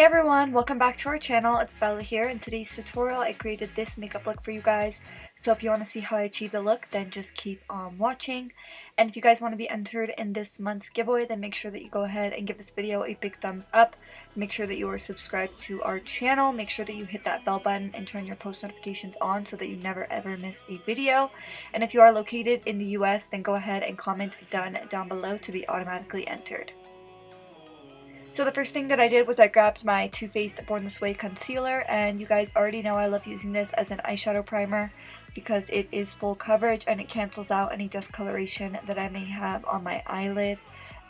Hey everyone, welcome back to our channel. It's Bella here. In today's tutorial I created this makeup look for you guys, so if you want to see how I achieve the look then just keep on watching. And if you guys want to be entered in this month's giveaway, then make sure that you go ahead and give this video a big thumbs up. Make sure that you are subscribed to our channel. Make sure that you hit that bell button and turn your post notifications on so that you never ever miss a video. And if you are located in the US, then go ahead and comment done down below to be automatically entered. So the first thing that I did was I grabbed my Too Faced Born This Way concealer, and you guys already know I love using this as an eyeshadow primer because it is full coverage and it cancels out any discoloration that I may have on my eyelid,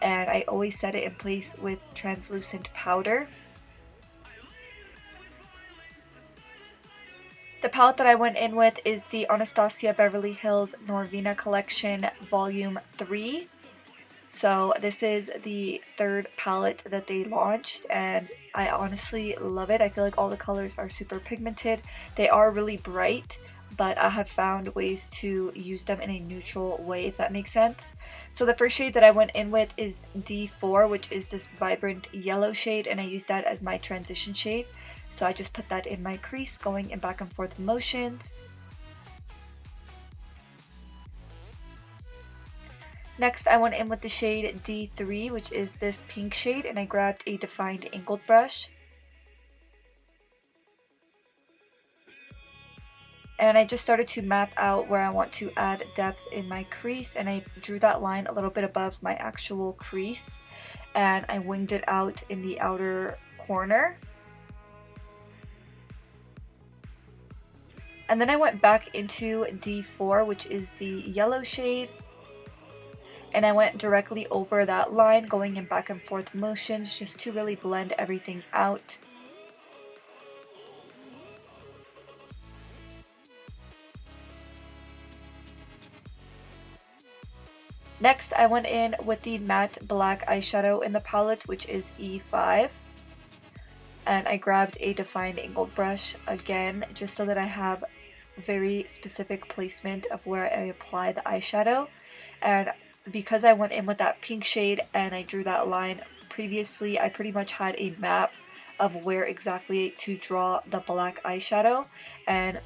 and I always set it in place with translucent powder. The palette that I went in with is the Anastasia Beverly Hills Norvina Collection Volume 3. So this is the third palette that they launched and I honestly love it. I feel like all the colors are super pigmented. They are really bright, but I have found ways to use them in a neutral way, if that makes sense. So the first shade that I went in with is D4, which is this vibrant yellow shade, and I used that as my transition shade. So I just put that in my crease, going in back and forth motions. Next, I went in with the shade D3, which is this pink shade, and I grabbed a defined angled brush. And I just started to map out where I want to add depth in my crease, and I drew that line a little bit above my actual crease, and I winged it out in the outer corner. And then I went back into D4, which is the yellow shade, and I went directly over that line, going in back and forth motions just to really blend everything out. Next, I went in with the matte black eyeshadow in the palette, which is E5. And I grabbed a defined angled brush again, just so that I have very specific placement of where I apply the eyeshadow. And because I went in with that pink shade and I drew that line previously, I pretty much had a map of where exactly to draw the black eyeshadow. And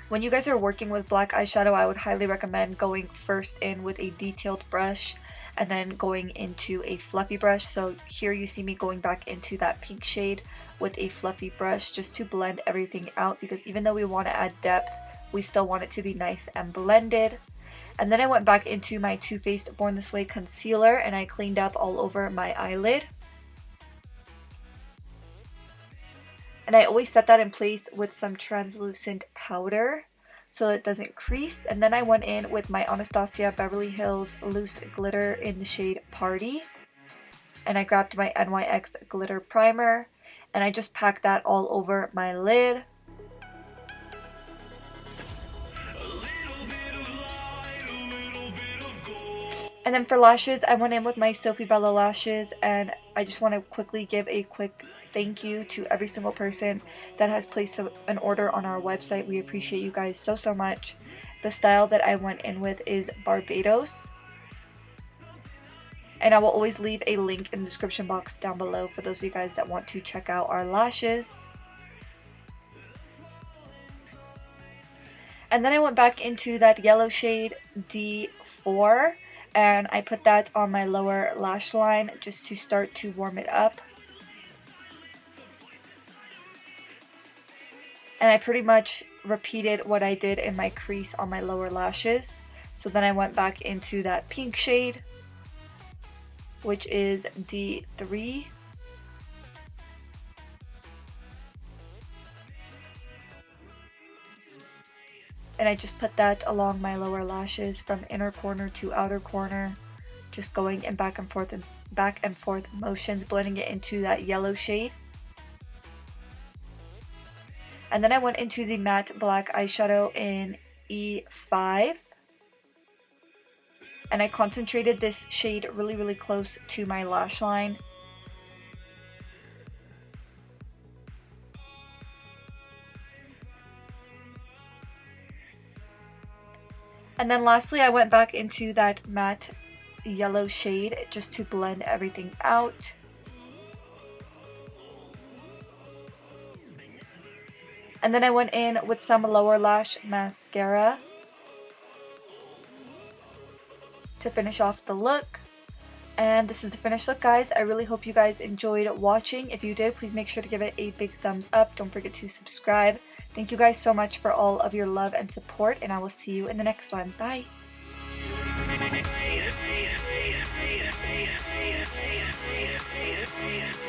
when you guys are working with black eyeshadow, I would highly recommend going first in with a detailed brush and then going into a fluffy brush. So here you see me going back into that pink shade with a fluffy brush just to blend everything out, because even though we want to add depth, we still want it to be nice and blended. And then I went back into my Too Faced Born This Way concealer and I cleaned up all over my eyelid. And I always set that in place with some translucent powder so it doesn't crease. And then I went in with my Anastasia Beverly Hills Loose Glitter in the shade Party. And I grabbed my NYX Glitter Primer and I just packed that all over my lid. And then for lashes, I went in with my Sophie Bella lashes, and I just want to quickly give a quick thank you to every single person that has placed an order on our website. We appreciate you guys so much. The style that I went in with is Barbados. And I will always leave a link in the description box down below for those of you guys that want to check out our lashes. And then I went back into that yellow shade D4. And I put that on my lower lash line just to start to warm it up. And I pretty much repeated what I did in my crease on my lower lashes. So then I went back into that pink shade, which is D3. And I just put that along my lower lashes from inner corner to outer corner, just going in back and forth motions, blending it into that yellow shade. And then I went into the matte black eyeshadow in E5. And I concentrated this shade really close to my lash line. And then lastly, I went back into that matte yellow shade just to blend everything out. And then I went in with some lower lash mascara to finish off the look. And this is the finished look, guys. I really hope you guys enjoyed watching. If you did, please make sure to give it a big thumbs up. Don't forget to subscribe. Thank you guys so much for all of your love and support, and I will see you in the next one. Bye! Yeah.